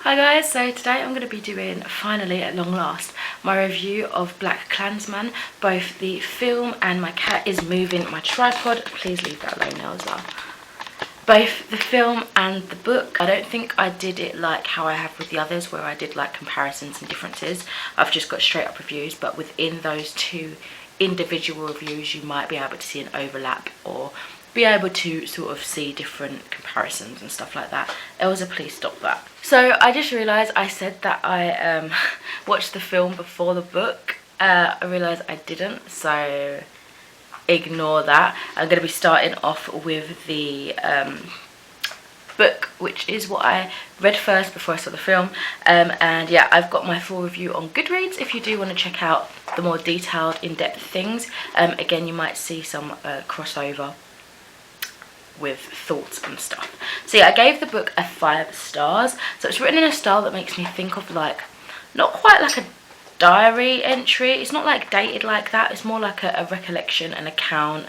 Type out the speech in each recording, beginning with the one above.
Hi guys, so today I'm going to be doing, finally at long last, my review of BLACKkKLANSMAN, both the film and my cat is moving my tripod. Please leave that alone now as well. Both the film and the book. I don't think I did it like how I have with the others where I did like comparisons and differences. I've just got straight up reviews, but within those two individual reviews you might be able to see an overlap or be able to sort of see different comparisons and stuff like that. Elsa, please stop that. So I just realised I said that I watched the film before the book. I realised I didn't, so ignore that. I'm going to be starting off with the book, which is what I read first before I saw the film. And yeah, I've got my full review on Goodreads if you do want to check out the more detailed, in-depth things. Again, you might see some crossover with thoughts and stuff. So yeah, I gave the book a 5 stars. So it's written in a style that makes me think of like, not quite like a diary entry. It's not like dated like that. It's more like a recollection, an account.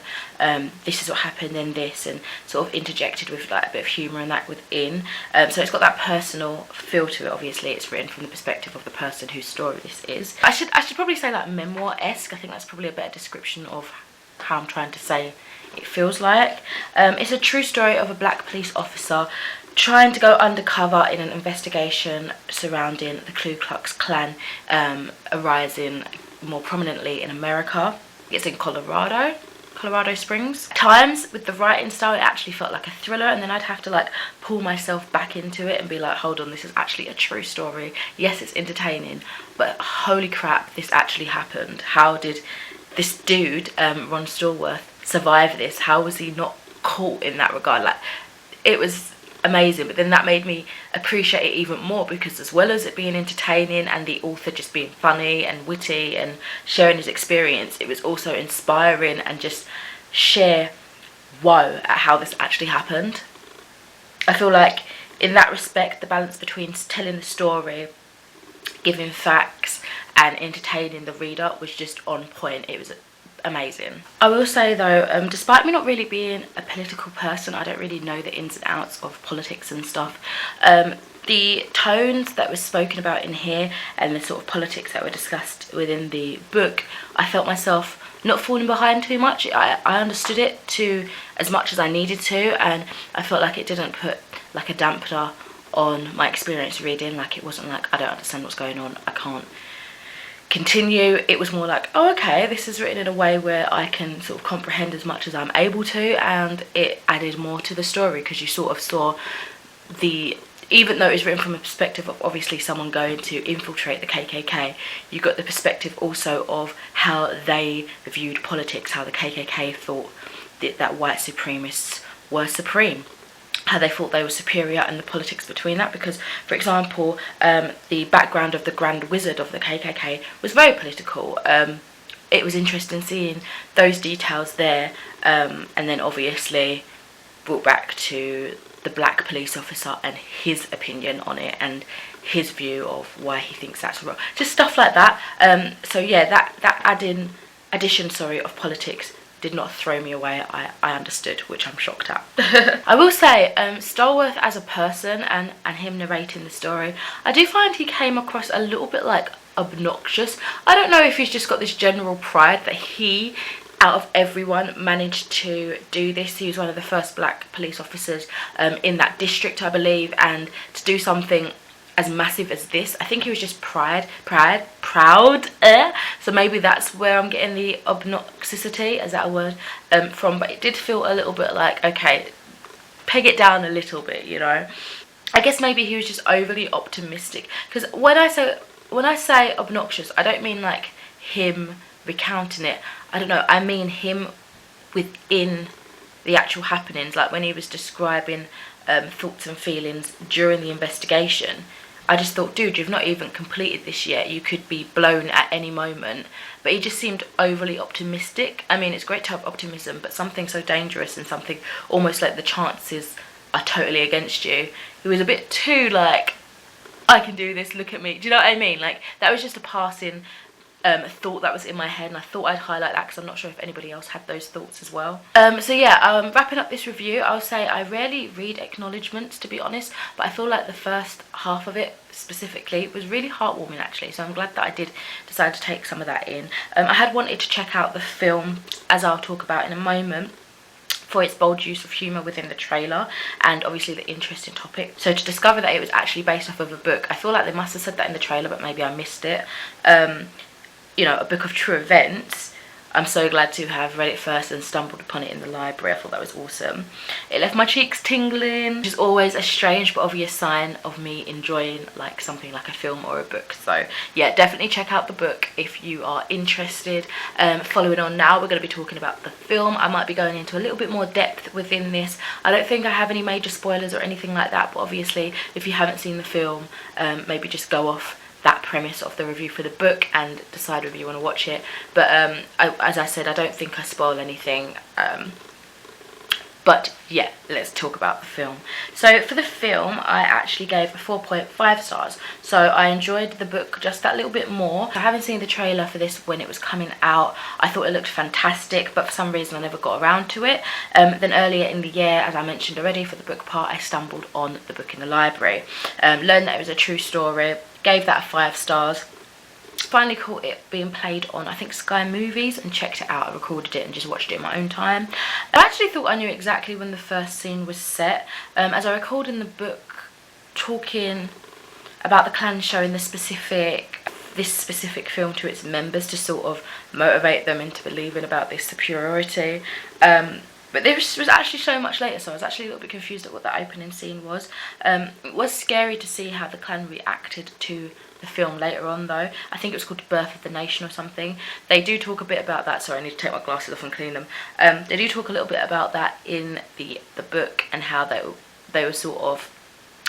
This is what happened in this, and sort of interjected with like a bit of humour and that within. So it's got that personal feel to it. Obviously it's written from the perspective of the person whose story this is. I should probably say like memoir-esque. I think that's probably a better description of how I'm trying to say it feels like. It's a true story of a black police officer trying to go undercover in an investigation surrounding the Ku Klux Klan arising more prominently in America. It's in Colorado Springs. At times with the writing style it actually felt like a thriller, and then I'd have to like pull myself back into it and be like, hold on, this is actually a true story. Yes, it's entertaining, but holy crap, this actually happened. How did this dude, Ron Stallworth, survive this? How was he not caught in that regard? Like, it was amazing. But then that made me appreciate it even more, because as well as it being entertaining and the author just being funny and witty and sharing his experience, it was also inspiring and just sheer wow at how this actually happened. I feel like in that respect the balance between telling the story, giving facts and entertaining the reader was just on point. It was amazing. I will say though, despite me not really being a political person, I don't really know the ins and outs of politics and stuff. The tones that were spoken about in here and the sort of politics that were discussed within the book, I felt myself not falling behind too much. I understood it to as much as I needed to, and I felt like it didn't put like a dampener on my experience reading. Like, it wasn't like I don't understand what's going on, I can't continue. It was more like, oh okay, this is written in a way where I can sort of comprehend as much as I'm able to, and it added more to the story because you sort of saw the, even though it was written from a perspective of obviously someone going to infiltrate the KKK, you got the perspective also of how they viewed politics, how the KKK thought that white supremacists were supreme, how they thought they were superior, and the politics between that. Because, for example, the background of the Grand Wizard of the KKK was very political. It was interesting seeing those details there, and then obviously brought back to the black police officer and his opinion on it and his view of why he thinks that's wrong. Just stuff like that. So yeah, that addition of politics did not throw me away. I understood, which I'm shocked at. I will say, Stallworth as a person and him narrating the story, I do find he came across a little bit like obnoxious. I don't know if he's just got this general pride that he, out of everyone, managed to do this. He was one of the first black police officers in that district, I believe, and to do something as massive as this, I think he was just proud. So maybe that's where I'm getting the obnoxicity, is that a word, from. But it did feel a little bit like, okay, peg it down a little bit, you know. I guess maybe he was just overly optimistic, because when I say obnoxious, I don't mean like him recounting it. I don't know, I mean him within the actual happenings, like when he was describing thoughts and feelings during the investigation. I just thought, dude, you've not even completed this yet. You could be blown at any moment. But he just seemed overly optimistic. I mean, it's great to have optimism, but something so dangerous and something almost like the chances are totally against you. He was a bit too like, I can do this, look at me. Do you know what I mean? Like, that was just a passing thought that was in my head, and I thought I'd highlight that because I'm not sure if anybody else had those thoughts as well. So yeah, wrapping up this review, I'll say I rarely read acknowledgements, to be honest, but I feel like the first half of it specifically was really heartwarming actually, so I'm glad that I did decide to take some of that in. I had wanted to check out the film, as I'll talk about in a moment, for its bold use of humour within the trailer and obviously the interesting topic. So to discover that it was actually based off of a book, I feel like they must have said that in the trailer, but maybe I missed it. You know, a book of true events. I'm so glad to have read it first and stumbled upon it in the library. I thought that was awesome. It left my cheeks tingling, which is always a strange but obvious sign of me enjoying like something like a film or a book. So yeah, definitely check out the book if you are interested. Following on now, we're going to be talking about the film. I might be going into a little bit more depth within this. I don't think I have any major spoilers or anything like that, but obviously if you haven't seen the film, maybe just go off that premise of the review for the book and decide whether you want to watch it. But as I said, I don't think I spoil anything. But yeah, let's talk about the film. So for the film, I actually gave 4.5 stars. So I enjoyed the book just that little bit more. I haven't seen the trailer for this when it was coming out. I thought it looked fantastic, but for some reason I never got around to it. Then earlier in the year, as I mentioned already, for the book part, I stumbled on the book in the library. Learned that it was a true story. Gave that 5 stars. Finally caught it being played on, I think, Sky Movies, and checked it out. I recorded it and just watched it in my own time. I actually thought I knew exactly when the first scene was set, as I recalled in the book talking about the clan showing this specific film to its members to sort of motivate them into believing about this superiority. But this was actually so much later, so I was actually a little bit confused at what that opening scene was. It was scary to see how the clan reacted to the film later on though. I think it was called Birth of the Nation or something. They do talk a bit about that. Sorry, I need to take my glasses off and clean them. They do talk a little bit about that in the book, and how they were sort of,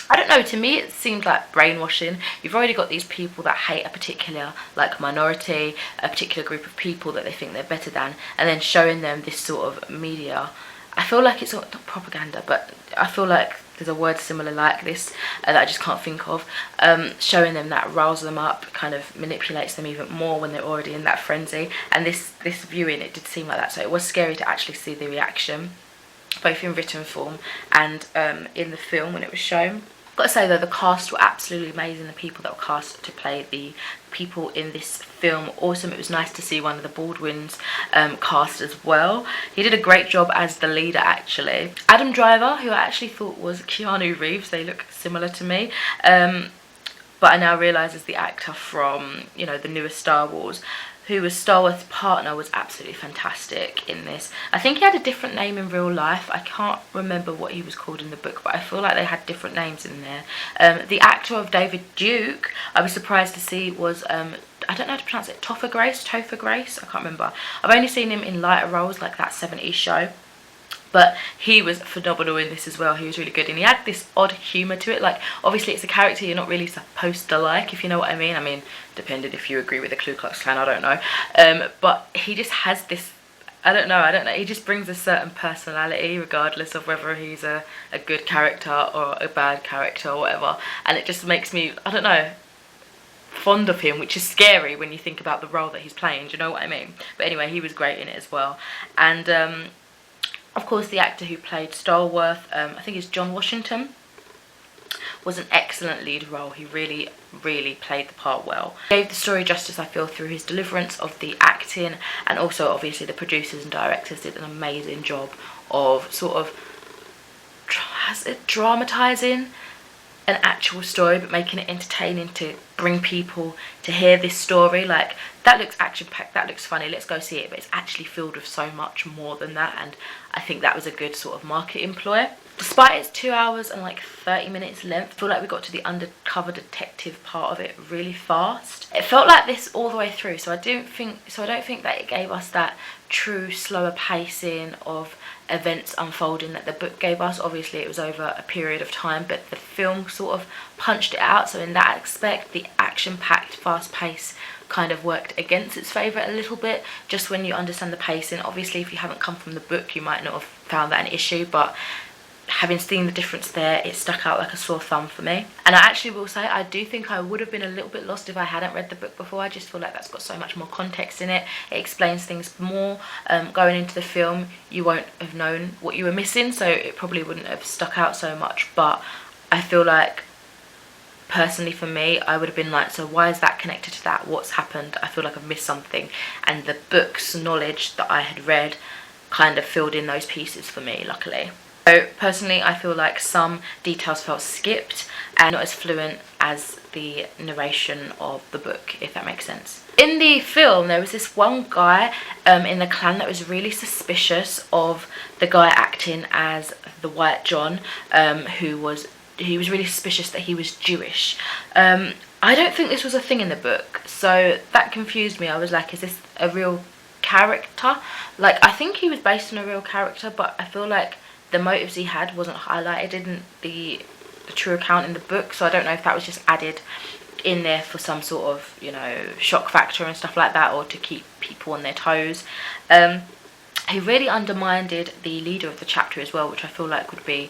I don't know, to me it seemed like brainwashing. You've already got these people that hate a particular like minority, a particular group of people that they think they're better than, and then showing them this sort of media. I feel like it's not propaganda, but I feel like there's a word similar like this that I just can't think of. Showing them that riles them up, kind of manipulates them even more when they're already in that frenzy. And this viewing, it did seem like that, so it was scary to actually see the reaction, both in written form and in the film when it was shown. Got to say though, the cast were absolutely amazing. The people that were cast to play the people in this film, awesome. It was nice to see one of the Baldwins cast as well. He did a great job as the leader actually. Adam Driver, who I actually thought was Keanu Reeves, they look similar to me, but I now realise is the actor from, you know, the newest Star Wars, who was Star Wars' partner, was absolutely fantastic in this. I think he had a different name in real life. I can't remember what he was called in the book, but I feel like they had different names in there. The actor of David Duke, I was surprised to see was, I don't know how to pronounce it, Topher Grace, I can't remember. I've only seen him in lighter roles like that 70s show. But he was phenomenal in this as well. He was really good, and he had this odd humour to it. Like, obviously it's a character you're not really supposed to like, if you know what I mean. I mean, depending if you agree with the Ku Klux Klan, I don't know. But he just has this, I don't know, he just brings a certain personality regardless of whether he's a good character or a bad character or whatever. And it just makes me, I don't know, fond of him, which is scary when you think about the role that he's playing, do you know what I mean? But anyway, he was great in it as well. And of course, the actor who played Stallworth, I think it's John Washington, was an excellent lead role. He really, really played the part well. Gave the story justice, I feel, through his deliverance of the acting, and also obviously the producers and directors did an amazing job of sort of dramatising an actual story, but making it entertaining to bring people to hear this story. Like, that looks action-packed, that looks funny, let's go see it, but it's actually filled with so much more than that, and I think that was a good sort of marketing ploy. Despite its 2 hours and like 30 minutes length, I feel like we got to the undercover detective part of it really fast. It felt like this all the way through, so I don't think that it gave us that true slower pacing of events unfolding that the book gave us. Obviously it was over a period of time, but the film sort of punched it out, so in that aspect the action-packed fast pace kind of worked against its favour a little bit, just when you understand the pacing. Obviously if you haven't come from the book you might not have found that an issue, but having seen the difference there, it stuck out like a sore thumb for me. And I actually will say, I do think I would have been a little bit lost if I hadn't read the book before. I just feel like that's got so much more context in it. It explains things more. Going into the film, you won't have known what you were missing, so it probably wouldn't have stuck out so much. But I feel like, personally for me, I would have been like, so why is that connected to that? What's happened? I feel like I've missed something. And the book's knowledge that I had read kind of filled in those pieces for me, luckily. So personally, I feel like some details felt skipped and not as fluent as the narration of the book, if that makes sense. In the film, there was this one guy in the clan that was really suspicious of the guy acting as the White John, he was really suspicious that he was Jewish. I don't think this was a thing in the book, so that confused me. I was like, is this a real character? Like, I think he was based on a real character, but I feel like the motives he had wasn't highlighted in the true account in the book, so I don't know if that was just added in there for some sort of, you know, shock factor and stuff like that, or to keep people on their toes. He really undermined the leader of the chapter as well, which I feel like would be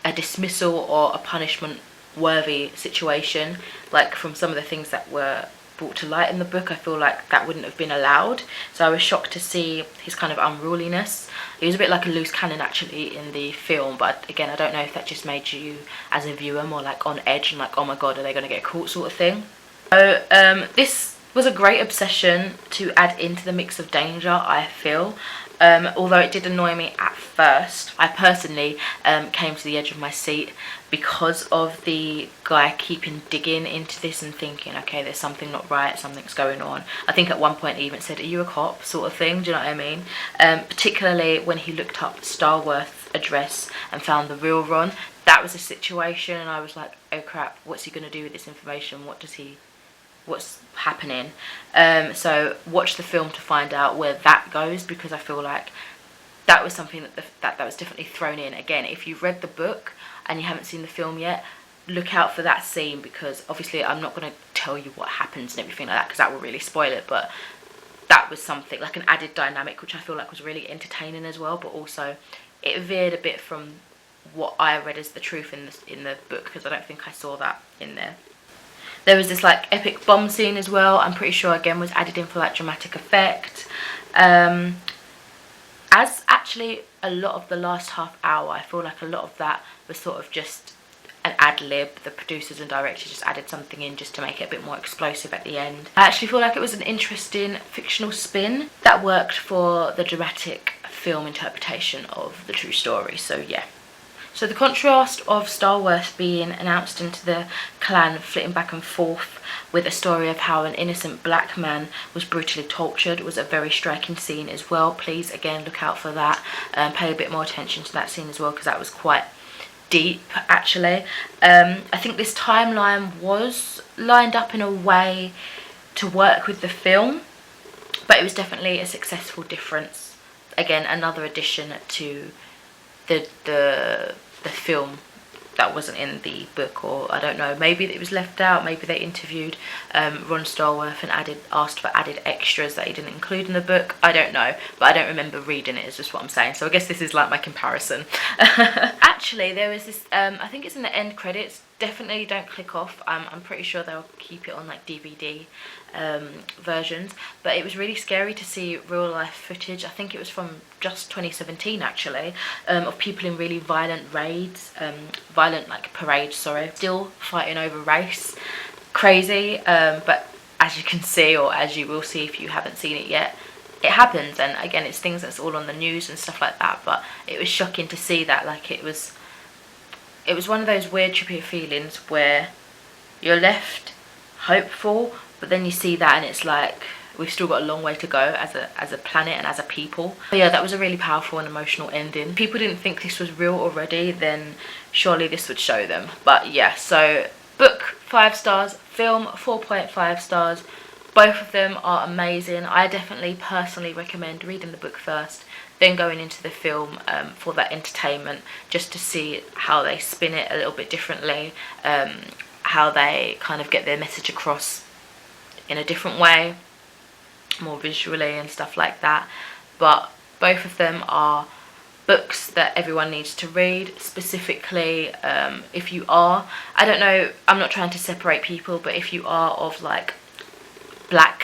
a dismissal or a punishment worthy situation. Like, from some of the things that were brought to light in the book, I feel like that wouldn't have been allowed. So I was shocked to see his kind of unruliness. He was a bit like a loose cannon actually in the film, but again, I don't know if that just made you as a viewer more like on edge and like, oh my god, are they going to get caught sort of thing. So this was a great obsession to add into the mix of danger, I feel. Although it did annoy me at first, I personally came to the edge of my seat because of the guy keeping digging into this and thinking, okay, there's something not right, something's going on. I think at one point he even said, are you a cop, sort of thing, do you know what I mean? Particularly when he looked up Starworth's address and found the real Ron. That was a situation, and I was like, oh crap, what's he going to do with this information? What's happening? So watch the film to find out where that goes, because I feel like that was something that was definitely thrown in. Again, if you've read the book and you haven't seen the film yet, look out for that scene, because obviously I'm not going to tell you what happens and everything like that, because that will really spoil it, but that was something like an added dynamic which I feel like was really entertaining as well. But also it veered a bit from what I read as the truth in the book, because I don't think I saw that in there. There was this like epic bomb scene as well. I'm pretty sure again was added in for like dramatic effect. As actually a lot of the last half hour, I feel like a lot of that was sort of just an ad-lib. The producers and directors just added something in just to make it a bit more explosive at the end. I actually feel like it was an interesting fictional spin that worked for the dramatic film interpretation of the true story, so yeah. So the contrast of Starworth being announced into the clan, flitting back and forth with a story of how an innocent black man was brutally tortured, was a very striking scene as well. Please, again, look out for that. Pay a bit more attention to that scene as well, because that was quite deep, actually. I think this timeline was lined up in a way to work with the film, but it was definitely a successful difference. Again, another addition to the film that wasn't in the book, or I don't know, maybe it was left out, maybe they interviewed Ron Starworth and asked for added extras that he didn't include in the book. I don't know, but I don't remember reading it, is just what I'm saying. So I guess this is like my comparison. Actually, there was this, I think it's in the end credits, definitely don't click off. I'm pretty sure they'll keep it on like DVD versions, but it was really scary to see real life footage. I think it was from just 2017 actually, of people in really violent raids, violent like parades, sorry, still fighting over race. Crazy. But as you can see, or as you will see if you haven't seen it yet, it happens. And again, it's things that's all on the news and stuff like that, but it was shocking to see that. Like, it was one of those weird trippy feelings where you're left hopeful, but then you see that and it's like, we've still got a long way to go as a planet and as a people. But yeah, that was a really powerful and emotional ending. If people didn't think this was real already, then surely this would show them. But yeah, so book 5 stars, film 4.5 stars. Both of them are amazing. I definitely personally recommend reading the book first, then going into the film for that entertainment, just to see how they spin it a little bit differently, how they kind of get their message across in a different way, more visually and stuff like that. But both of them are books that everyone needs to read. Specifically, if you are, I don't know, I'm not trying to separate people, but if you are of like black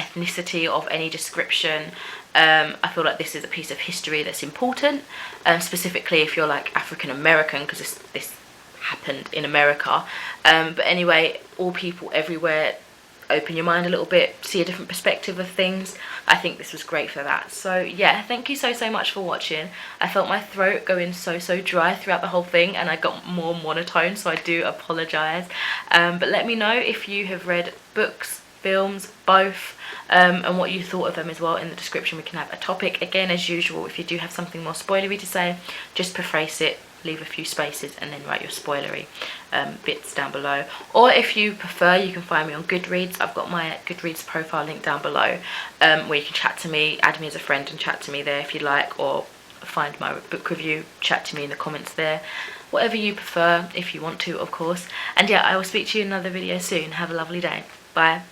ethnicity of any description, I feel like this is a piece of history that's important, specifically if you're like African American, because this happened in America. But anyway, all people everywhere, open your mind a little bit, see a different perspective of things. I think this was great for that. So yeah, thank you so much for watching. I felt my throat going so dry throughout the whole thing, and I got more monotone, so I do apologize. But let me know if you have read books, films, both, and what you thought of them as well in the description. We can have a topic. Again, as usual, if you do have something more spoilery to say, just preface it, leave a few spaces, and then write your spoilery bits down below. Or if you prefer, you can find me on Goodreads. I've got my Goodreads profile link down below, where you can chat to me, add me as a friend and chat to me there if you like, or find my book review, chat to me in the comments there. Whatever you prefer, if you want to, of course. And yeah, I will speak to you in another video soon. Have a lovely day. Bye.